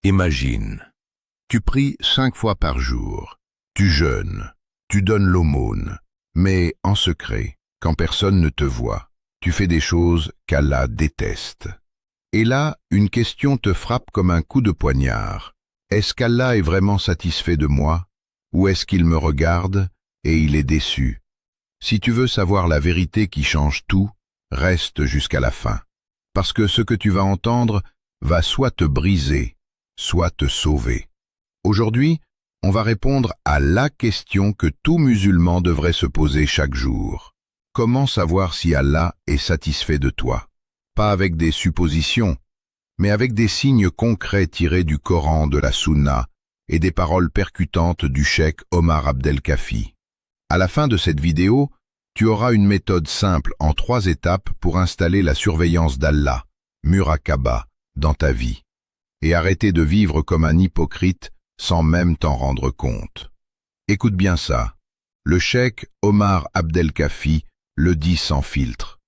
Imagine, tu pries 5 fois par jour, tu jeûnes, tu donnes l'aumône, mais en secret, quand personne ne te voit, tu fais des choses qu'Allah déteste. Et là, une question te frappe comme un coup de poignard. Est-ce qu'Allah est vraiment satisfait de moi, ou est-ce qu'il me regarde et il est déçu? Si tu veux savoir la vérité qui change tout, reste jusqu'à la fin. Parce que ce que tu vas entendre va soit te briser, soit te sauver. Aujourd'hui, on va répondre à la question que tout musulman devrait se poser chaque jour. Comment savoir si Allah est satisfait de toi? Pas avec des suppositions, mais avec des signes concrets tirés du Coran, de la Sunna et des paroles percutantes du cheikh Omar Abdelkafi. À la fin de cette vidéo, tu auras une méthode simple en 3 étapes pour installer la surveillance d'Allah, Muraqaba, dans ta vie, et arrêter de vivre comme un hypocrite sans même t'en rendre compte. Écoute bien ça, le cheikh Omar Abdelkafi le dit sans filtre.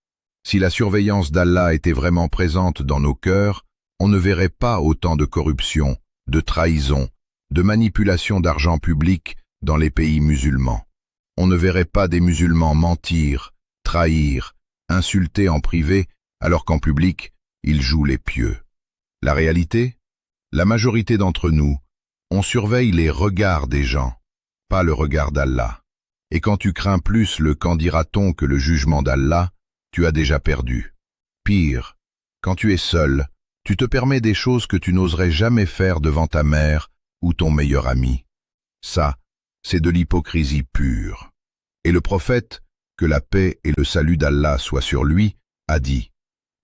Si la surveillance d'Allah était vraiment présente dans nos cœurs, on ne verrait pas autant de corruption, de trahison, de manipulation d'argent public dans les pays musulmans. On ne verrait pas des musulmans mentir, trahir, insulter en privé, alors qu'en public, ils jouent les pieux. La réalité? La majorité d'entre nous, on surveille les regards des gens, pas le regard d'Allah. Et quand tu crains plus le qu'en dira-t-on que le jugement d'Allah, tu as déjà perdu. Pire, quand tu es seul, tu te permets des choses que tu n'oserais jamais faire devant ta mère ou ton meilleur ami. Ça, c'est de l'hypocrisie pure. Et le prophète, que la paix et le salut d'Allah soient sur lui, a dit: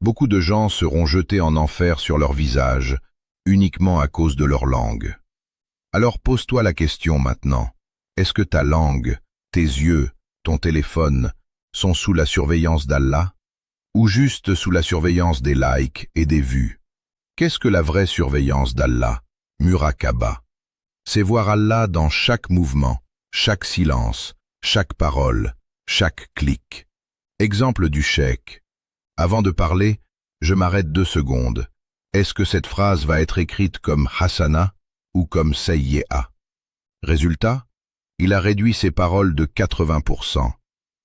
beaucoup de gens seront jetés en enfer sur leur visage, uniquement à cause de leur langue. Alors pose-toi la question maintenant, est-ce que ta langue, tes yeux, ton téléphone, sont sous la surveillance d'Allah, ou juste sous la surveillance des likes et des vues? Qu'est-ce que la vraie surveillance d'Allah, Muraqaba? C'est voir Allah dans chaque mouvement, chaque silence, chaque parole, chaque clic. Exemple du cheikh. Avant de parler, je m'arrête 2 secondes. Est-ce que cette phrase va être écrite comme Hasana ou comme Sayyi'a? Résultat, il a réduit ses paroles de 80%,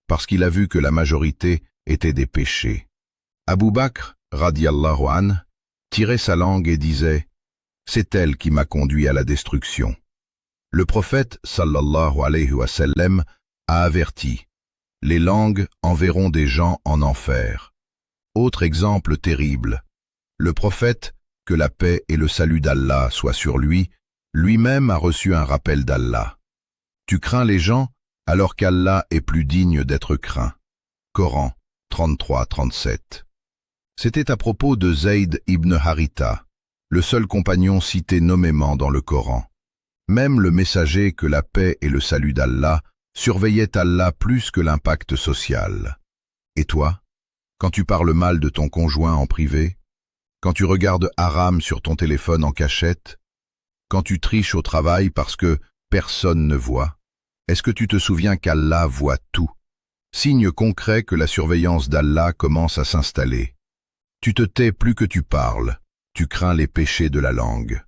parce qu'il a vu que la majorité étaient des péchés. Abu Bakr, radiyallahu an, tirait sa langue et disait: c'est elle qui m'a conduit à la destruction. Le prophète, sallallahu alayhi wa sallam, a averti: les langues enverront des gens en enfer. Autre exemple terrible, le prophète, que la paix et le salut d'Allah soient sur lui, lui-même a reçu un rappel d'Allah. Tu crains les gens alors qu'Allah est plus digne d'être craint. Coran 33-37. C'était à propos de Zayd ibn Haritha, le seul compagnon cité nommément dans le Coran. Même le messager, que la paix et le salut d'Allah, surveillait Allah plus que l'impact social. Et toi, quand tu parles mal de ton conjoint en privé, quand tu regardes haram sur ton téléphone en cachette, quand tu triches au travail parce que personne ne voit, est-ce que tu te souviens qu'Allah voit tout? Signe concret que la surveillance d'Allah commence à s'installer. Tu te tais plus que tu parles, tu crains les péchés de la langue.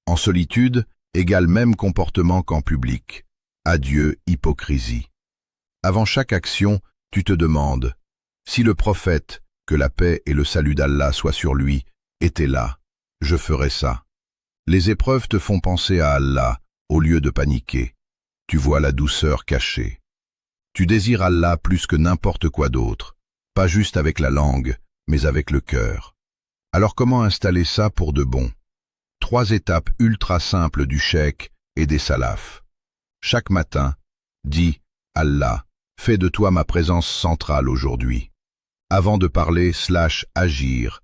En solitude, égale même comportement qu'en public. Adieu, hypocrisie. Avant chaque action, tu te demandes: si le prophète, que la paix et le salut d'Allah soient sur lui, était là, je ferais ça. Les épreuves te font penser à Allah, au lieu de paniquer. Tu vois la douceur cachée. Tu désires Allah plus que n'importe quoi d'autre, pas juste avec la langue, mais avec le cœur. Alors comment installer ça pour de bon? 3 étapes ultra simples du cheikh et des salafs. Chaque matin, dis: Allah, fais de toi ma présence centrale aujourd'hui. Avant de parler, agir,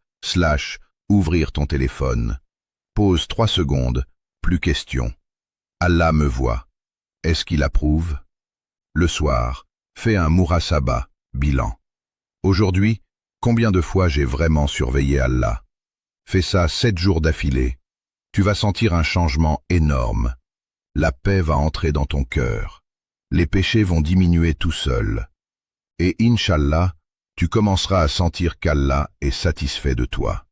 ouvrir ton téléphone. Pose 3 secondes, plus question. Allah me voit. Est-ce qu'il approuve? Le soir, fais un murasaba, bilan. Aujourd'hui, combien de fois j'ai vraiment surveillé Allah? Fais ça 7 jours d'affilée. Tu vas sentir un changement énorme. La paix va entrer dans ton cœur. Les péchés vont diminuer tout seuls. Et Inch'Allah, tu commenceras à sentir qu'Allah est satisfait de toi.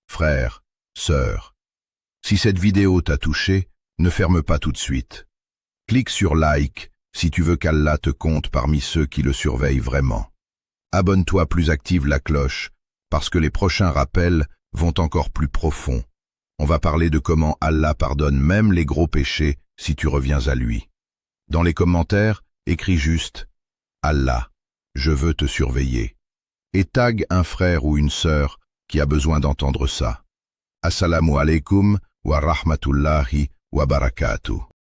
Frère, sœur, Si cette vidéo t'a touché, ne ferme pas tout de suite. Clique sur like si tu veux qu'Allah te compte parmi ceux qui le surveillent vraiment. Abonne-toi, plus active la cloche, parce que les prochains rappels vont encore plus profond. On va parler de comment Allah pardonne même les gros péchés si tu reviens à lui. Dans les commentaires, écris juste « Allah, je veux te surveiller » et tag un frère ou une sœur qui a besoin d'entendre ça. Assalamu alaikum wa rahmatullahi wa barakatuh.